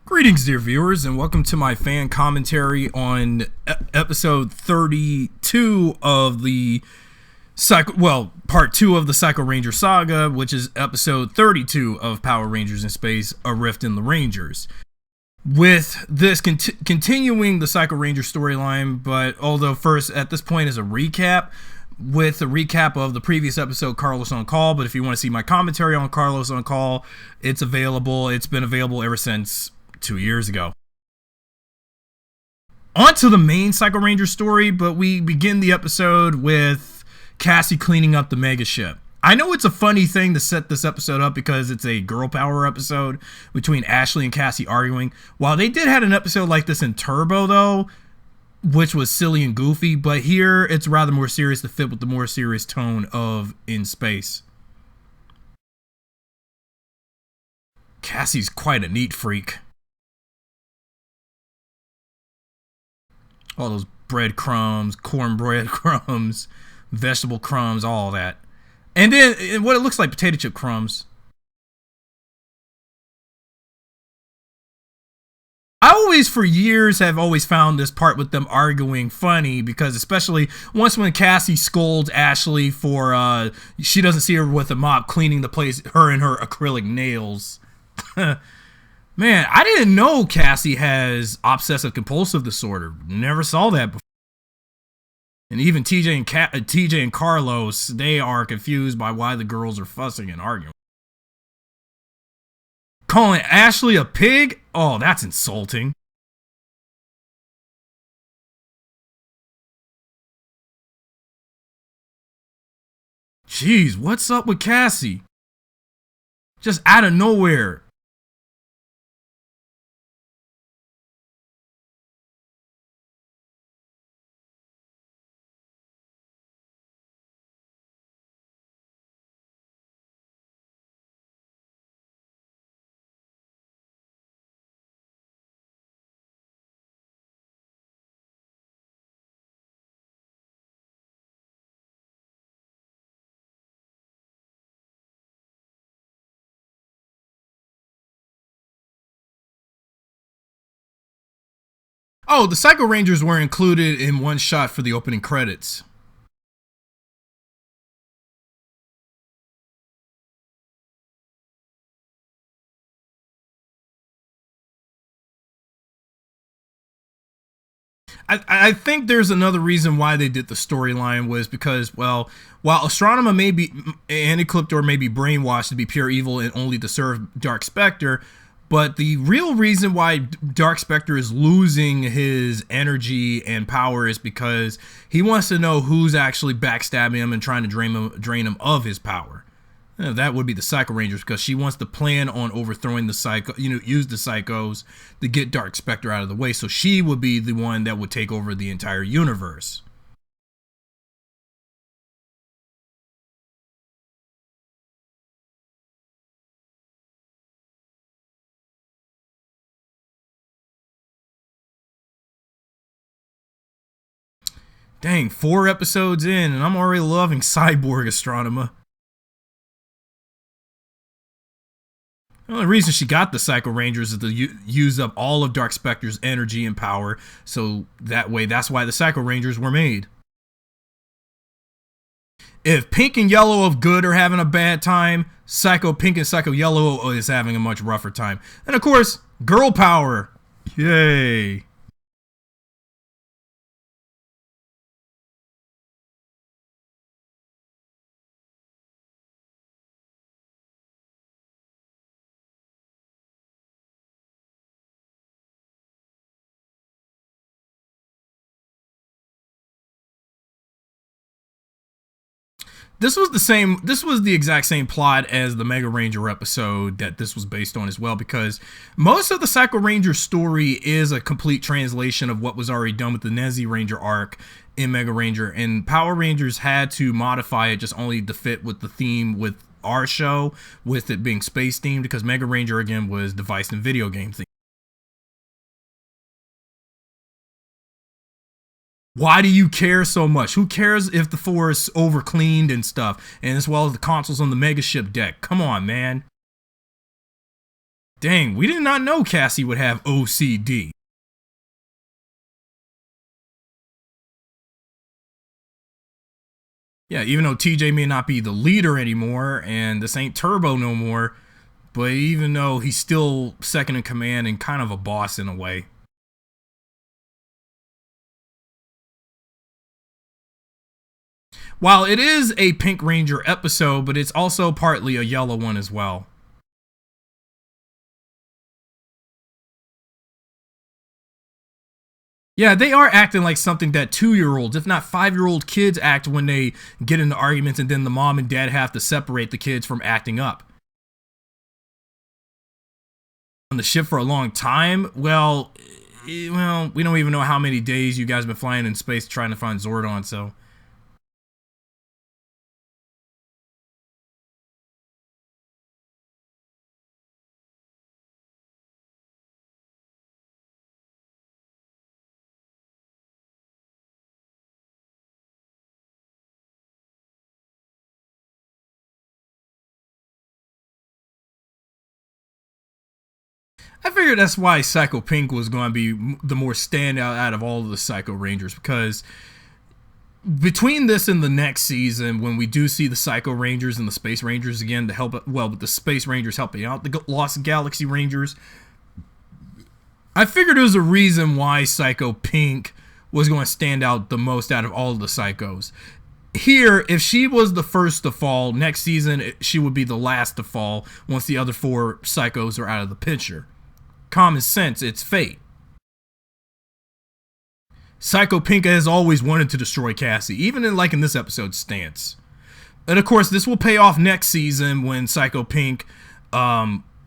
Greetings, dear viewers, and welcome to my fan commentary on episode 32 of the part 2 of the Psycho Ranger saga, which is episode 32 of Power Rangers in Space: A Rift in the Rangers. With this continuing the Psycho Ranger storyline, but although first at this point is a recap, with a recap of the previous episode, Carlos on Call. But if you want to see my commentary on Carlos on Call, it's available. It's been available ever since 2 years ago. On to the main Psycho Ranger story, but we begin the episode with Cassie cleaning up the mega ship. I know it's a funny thing to set this episode up because it's a girl power episode between Ashley and Cassie arguing. While they did have an episode like this in Turbo, though, which was silly and goofy, but here it's rather more serious to fit with the more serious tone of In Space. Cassie's quite a neat freak. All those breadcrumbs, cornbread crumbs, vegetable crumbs, all that. And then what it looks like potato chip crumbs. I always, for years, have always found this part with them arguing funny, because especially once when Cassie scolds Ashley for, she doesn't see her with a mop cleaning the place, her and her acrylic nails. Man, I didn't know Cassie has obsessive compulsive disorder. Never saw that before. And even TJ and Carlos, they are confused by why the girls are fussing and arguing. Calling Ashley a pig? Oh, that's insulting. Jeez, what's up with Cassie? Just out of nowhere. Oh, the Psycho Rangers were included in one shot for the opening credits. I think there's another reason why they did the storyline was because, well, while Astronema may be and Ecliptor may be brainwashed to be pure evil and only to serve Dark Spectre, but the real reason why Dark Spectre is losing his energy and power is because he wants to know who's actually backstabbing him and trying to drain him of his power. That would be the Psycho Rangers, because she wants to plan on overthrowing the Psycho, use the Psychos to get Dark Spectre out of the way. So she would be the one that would take over the entire universe. Dang, 4 episodes in, and I'm already loving Cyborg Astronema. The only reason she got the Psycho Rangers is to use up all of Dark Spectre's energy and power, so that way, that's why the Psycho Rangers were made. If Pink and Yellow of Good are having a bad time, Psycho Pink and Psycho Yellow is having a much rougher time. And of course, girl power. Yay. This was the exact same plot as the Mega Ranger episode that this was based on as well, because most of the Psycho Ranger story is a complete translation of what was already done with the Nezzy Ranger arc in Mega Ranger, and Power Rangers had to modify it just only to fit with the theme with our show, with it being space themed, because Mega Ranger again was device and video game themed. Why do you care so much? Who cares if the floor is over cleaned and stuff, and as well as the consoles on the Mega Ship deck? Come on, man. Dang, we did not know Cassie would have OCD. Yeah, even though TJ may not be the leader anymore, and this ain't Turbo no more, but even though he's still second in command and kind of a boss in a way. While it is a Pink Ranger episode, but it's also partly a yellow one as well. Yeah, they are acting like something that 2-year-olds, if not 5-year-old kids act when they get into arguments and then the mom and dad have to separate the kids from acting up. On the ship for a long time? Well, we don't even know how many days you guys have been flying in space trying to find Zordon, so. I figured that's why Psycho Pink was going to be the more standout out of all of the Psycho Rangers, because between this and the next season, when we do see the Psycho Rangers and the Space Rangers again to help, well, with the Space Rangers helping out the Lost Galaxy Rangers, I figured there was a reason why Psycho Pink was going to stand out the most out of all of the Psychos. Here, if she was the first to fall, next season she would be the last to fall once the other 4 Psychos are out of the picture. Common sense, it's fate. Psycho Pink has always wanted to destroy Cassie, even in this episode's stance. And of course, this will pay off next season when Psycho Pink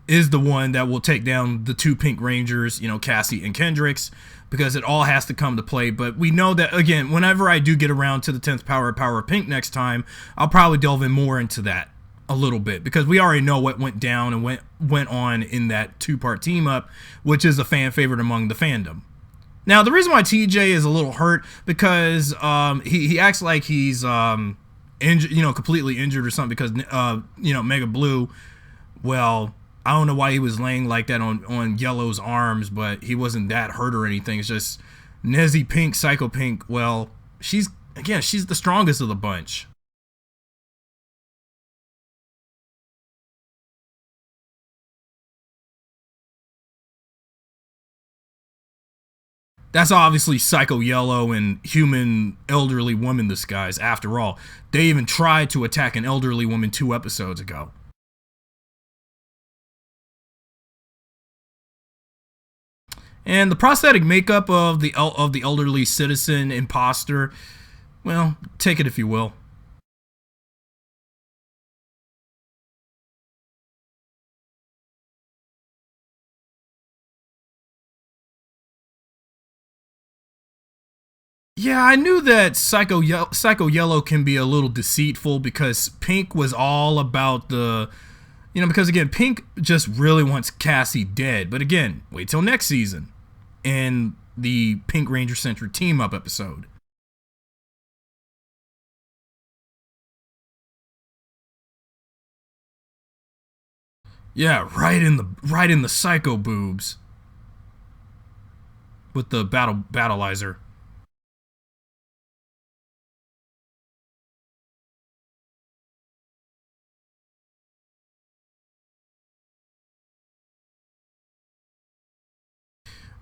is the one that will take down the 2 Pink Rangers, Cassie and Kendrix, because it all has to come to play. But we know that, again, whenever I do get around to the 10th Power of Pink next time, I'll probably delve in more into that a little bit, because we already know what went down and went on in that 2-part team up, which is a fan favorite among the fandom. Now, the reason why TJ is a little hurt, because he acts like he's injured, completely injured or something, because Mega Blue, well, I don't know why he was laying like that on Yellow's arms, but he wasn't that hurt or anything. It's just Nezzy Pink, Psycho Pink, well, she's the strongest of the bunch. That's obviously Psycho Yellow and human elderly woman disguise. After all, they even tried to attack an elderly woman 2 episodes ago. And the prosthetic makeup of the elderly citizen imposter, well, take it if you will. Yeah, I knew that Psycho Yellow can be a little deceitful, because Pink was all about because again, Pink just really wants Cassie dead. But again, wait till next season in the Pink Ranger centric team up episode. Yeah, right in the Psycho boobs with the battleizer.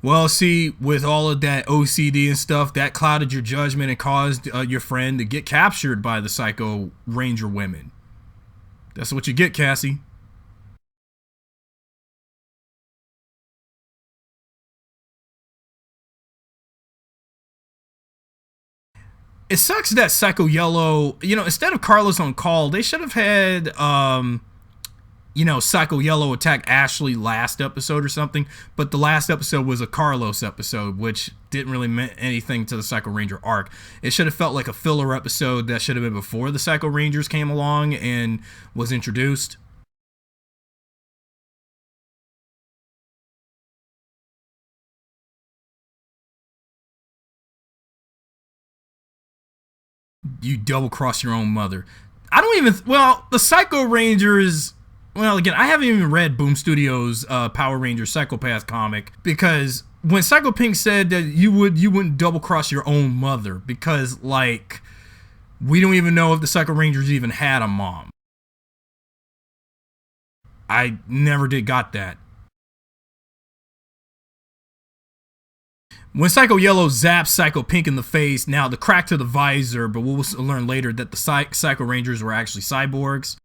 Well, see, with all of that OCD and stuff, that clouded your judgment and caused your friend to get captured by the Psycho Ranger women. That's what you get, Cassie. It sucks that Psycho Yellow, instead of Carlos on call, they should have had, Psycho Yellow attack Ashley last episode or something. But the last episode was a Carlos episode, which didn't really mean anything to the Psycho Ranger arc. It should have felt like a filler episode that should have been before the Psycho Rangers came along and was introduced. You double cross your own mother. I don't even. Well, the Psycho Rangers. well, again, I haven't even read Boom Studios' Power Rangers Psychopath comic, because when Psycho Pink said that you wouldn't double cross your own mother, because like we don't even know if the Psycho Rangers even had a mom. I never did got that. When Psycho Yellow zaps Psycho Pink in the face, now the crack to the visor, but we'll learn later that the Psycho Rangers were actually cyborgs.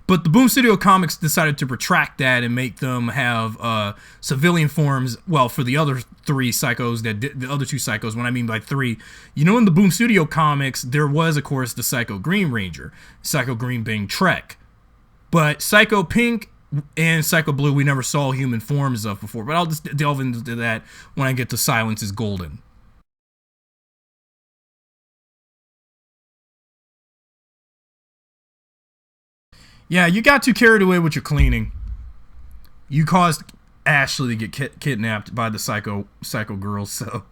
But the Boom Studio Comics decided to retract that and make them have civilian forms. Well, for the other three psychos, the other two psychos, when I mean by three, you know, in the Boom Studio Comics, there was, of course, the Psycho Green Ranger. Psycho Green being Trek. But Psycho Pink and Psycho Blue, we never saw human forms of before. But I'll just delve into that when I get to Silence is Golden. Yeah, you got too carried away with your cleaning. You caused Ashley to get kidnapped by the psycho girls, so.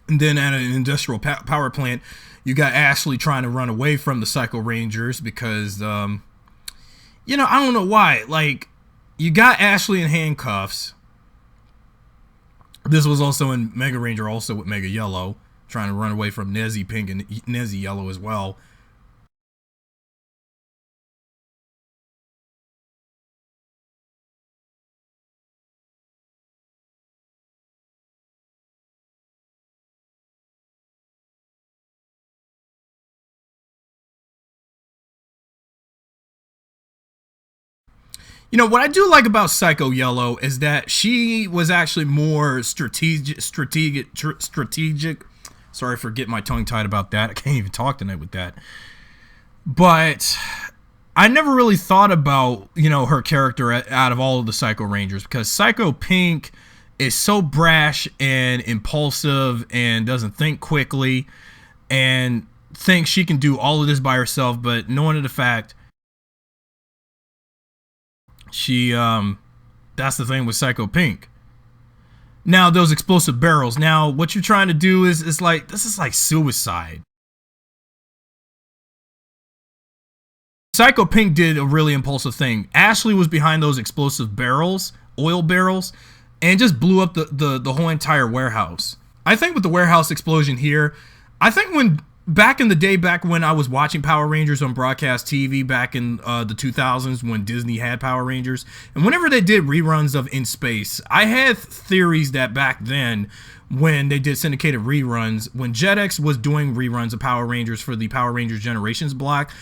And then at an industrial power plant, you got Ashley trying to run away from the Psycho Rangers because, you know, I don't know why. Like, you got Ashley in handcuffs. This was also in Mega Ranger, also with Mega Yellow, trying to run away from Nezzy Pink and Nezzy Yellow as well. You know, what I do like about Psycho Yellow is that she was actually more strategic. Sorry for getting my tongue tied about that. I can't even talk tonight with that. But I never really thought about, you know, her character out of all of the Psycho Rangers, because Psycho Pink is so brash and impulsive and doesn't think quickly and thinks she can do all of this by herself, but knowing the fact she that's the thing with Psycho Pink. Now those explosive barrels, now what you're trying to do is like, this is like suicide. Psycho Pink did a really impulsive thing. Ashley was behind those explosive barrels, oil barrels, and just blew up the whole entire warehouse. I think with the warehouse explosion here, I think when back in the day, back when I was watching Power Rangers on broadcast TV back in the 2000s when Disney had Power Rangers, and whenever they did reruns of In Space, I had theories that back then when they did syndicated reruns, when Jetix was doing reruns of Power Rangers for the Power Rangers Generations block,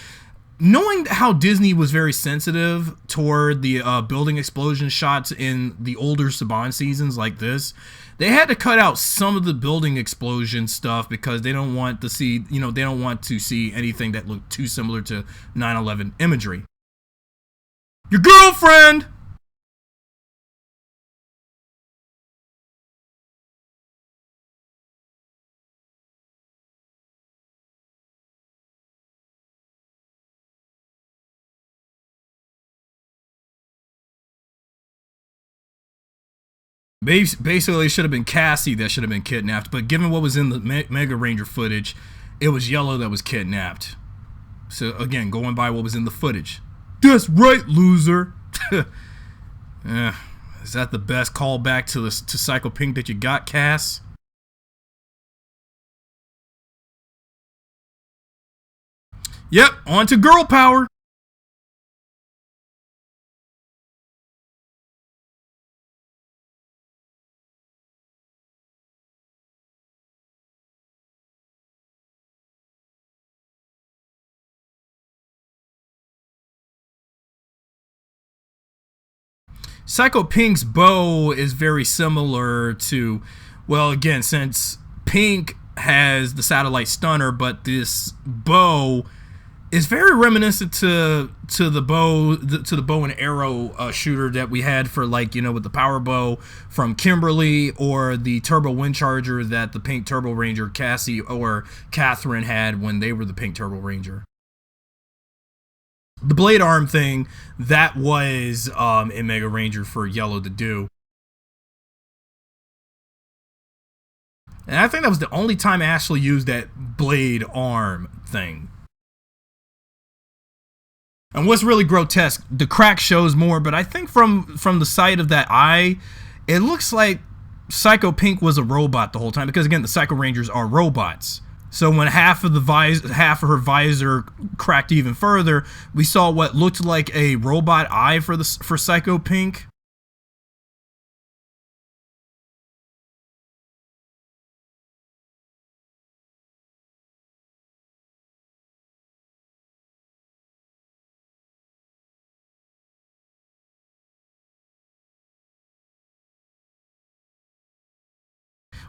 knowing how Disney was very sensitive toward the building explosion shots in the older Saban seasons like this, they had to cut out some of the building explosion stuff because they don't want to see, you know, they don't want to see anything that looked too similar to 9/11 imagery. Your girlfriend! Basically, it should have been Cassie that should have been kidnapped, but given what was in the Mega Ranger footage, it was Yellow that was kidnapped. So, again, going by what was in the footage. That's right, loser! Is that the best callback to Psycho Pink that you got, Cass? Yep, on to girl power! Psycho Pink's bow is very similar to, well, again, since Pink has the satellite stunner, but this bow It's very reminiscent to the bow and arrow shooter that we had for, like, with the power bow from Kimberly, or the turbo wind charger that the Pink Turbo Ranger Cassie or Catherine had when they were the Pink Turbo Ranger. The blade arm thing, that was in Mega Ranger for Yellow to do. And I think that was the only time I actually used that blade arm thing. And what's really grotesque, the crack shows more, but I think from the side of that eye, it looks like Psycho Pink was a robot the whole time, because again, the Psycho Rangers are robots. So when half of her visor cracked even further, we saw what looked like a robot eye for Psycho Pink.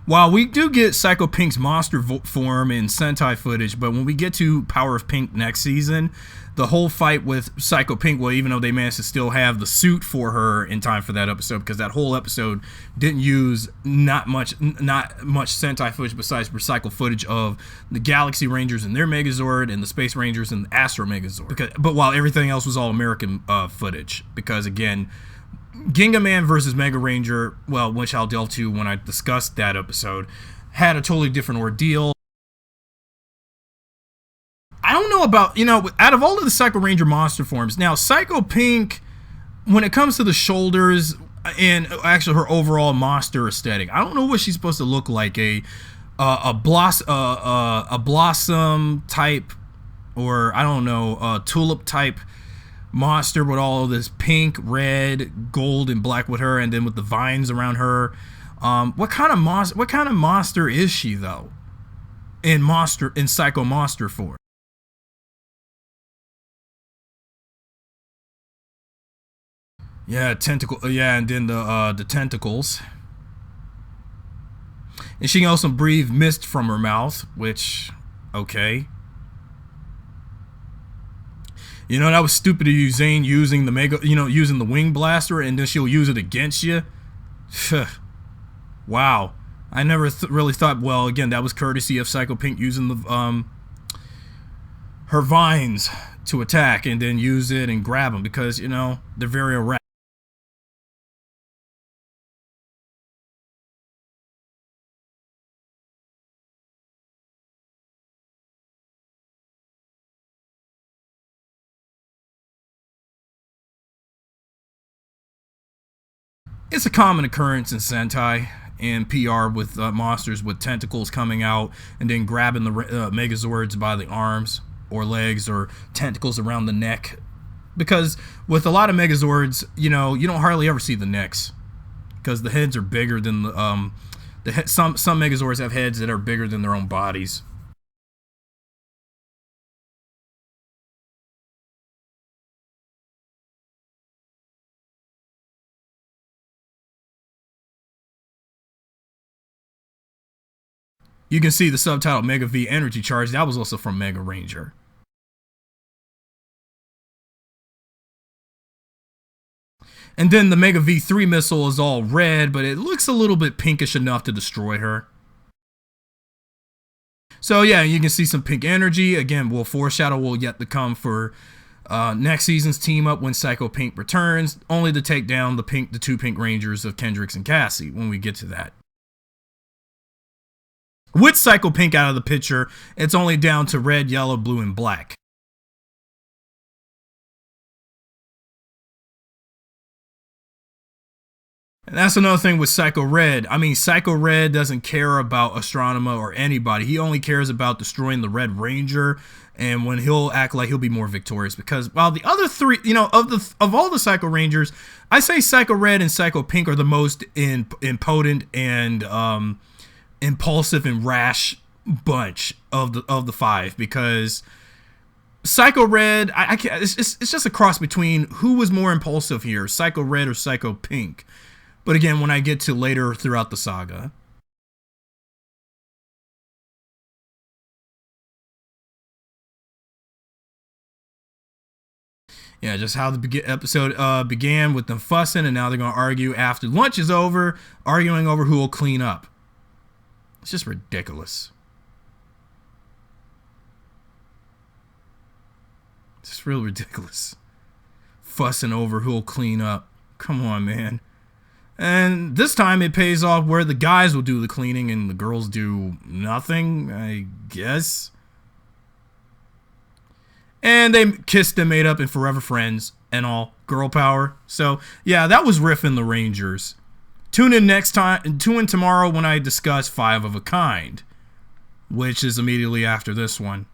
While we do get Psycho Pink's monster form in Sentai footage, but when we get to Power of Pink next season, the whole fight with Psycho Pink, well, even though they managed to still have the suit for her in time for that episode, because that whole episode didn't use not much Sentai footage besides recycled footage of the Galaxy Rangers and their Megazord, and the Space Rangers and the Astro Megazord. But while everything else was all American footage, because again, Ginga Man versus Mega Ranger, well, which I'll delve to when I discuss that episode, had a totally different ordeal. I don't know about, out of all of the Psycho Ranger monster forms, now Psycho Pink, when it comes to the shoulders and actually her overall monster aesthetic, I don't know what she's supposed to look like. A blossom type, or I don't know, a tulip type monster with all of this pink, red, gold, and black with her, and then with the vines around her. What kind of monster is she though? In Psycho Monster form. Yeah, tentacle. Yeah, and then the tentacles. And she can also breathe mist from her mouth, which, okay. That was stupid of you, Zane, using the using the wing blaster, and then she'll use it against you. Wow. I never really thought, well, again, that was courtesy of Psycho Pink using the her vines to attack and then use it and grab them, because, they're very erratic. It's a common occurrence in Sentai and PR with monsters with tentacles coming out and then grabbing the Megazords by the arms or legs, or tentacles around the neck. Because with a lot of Megazords, you don't hardly ever see the necks, because the heads are bigger than some Megazords have heads that are bigger than their own bodies. You can see the subtitle Mega V Energy Charge. That was also from Mega Ranger. And then the Mega V3 missile is all red, but it looks a little bit pinkish enough to destroy her. So yeah, you can see some pink energy. Again, we'll foreshadow will yet to come for next season's team up when Psycho Pink returns, only to take down the two Pink Rangers of Kendricks and Cassie when we get to that. With Psycho Pink out of the picture, it's only down to red, yellow, blue, and black. And that's another thing with Psycho Red. I mean, Psycho Red doesn't care about Astronema or anybody. He only cares about destroying the Red Ranger, and when he'll act like he'll be more victorious. Because while the other three, of all the Psycho Rangers, I say Psycho Red and Psycho Pink are the most impotent and impulsive and rash bunch of the five, because Psycho Red, I can't. It's just a cross between who was more impulsive here, Psycho Red or Psycho Pink. But again, when I get to later throughout the saga. Yeah, just how the episode began with them fussing, and now they're going to argue after lunch is over, arguing over who will clean up. It's just ridiculous. It's just real ridiculous. Fussing over who will clean up. Come on, man. And this time it pays off where the guys will do the cleaning and the girls do nothing, I guess. And they kissed and made up and forever friends and all. Girl power. So, yeah, that was Riff and the Rangers. Tune in tomorrow when I discuss Five of a Kind, which is immediately after this one.